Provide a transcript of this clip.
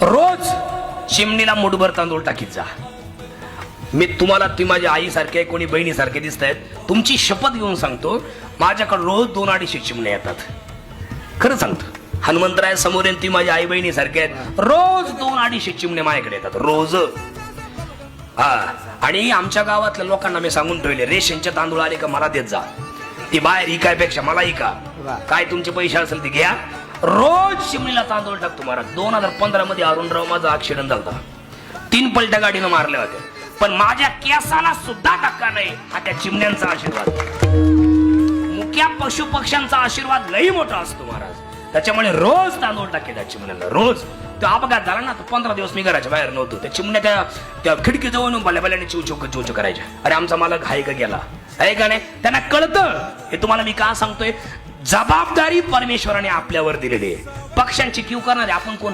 रोज चिमणीला मुठभर तांदूळ टाकीत जा. मी तुम्हाला, ती माझ्या आईसारखे कोणी बहिणीसारखे दिसत आहेत, तुमची शपथ घेऊन सांगतो, माझ्याकडे रोज 2-250 चिमण्या येतात. खरं सांगतो, हनुमंतराय समोर येऊन ती माझ्या आई बहिणी सारखे आहेत, रोज 2-250 चिमणे माझ्याकडे येतात रोज. हा, आणि आमच्या गावातल्या लोकांना मी सांगून ठेवले, रेशनचे तांदूळ आले का मला देत जा, ती बाहेर इकायपेक्षा मला इका, काय तुमचे पैसे असेल ते घ्या. रोज चिमणीला तांदूळ टाकतो महाराज. 2015 मध्ये अरुणराव माझा ऍक्सिडेंट झाला, 3 पलट्या गाडीनं मारल्या होत्या, पण माझ्या केसाला सुद्धा धक्का नाही. हा त्या चिमण्यांचा आशीर्वाद, मुक्या पशु पक्ष्यांचा आशीर्वाद लई मोठा असतो महाराज. त्याच्यामुळे रोज तांदूळ टाके त्या चिमण्यांना. रोज तो अपघात झाला ना, तो 15 दिवस मी घराच्या बाहेर नव्हतो. त्या चिमण्या त्या खिडकीजवळ भल्याभल्याने चिवचो करायच्या. अरे आमचा मालक हाय का गेला, आहे का नाही, त्यांना कळतं. हे तुम्हाला मी का सांगतोय, जबाबदारी परमेश्वराने आपल्यावर दिलेली आहे. पक्ष्यांची क्यू करणारे आपण कोण?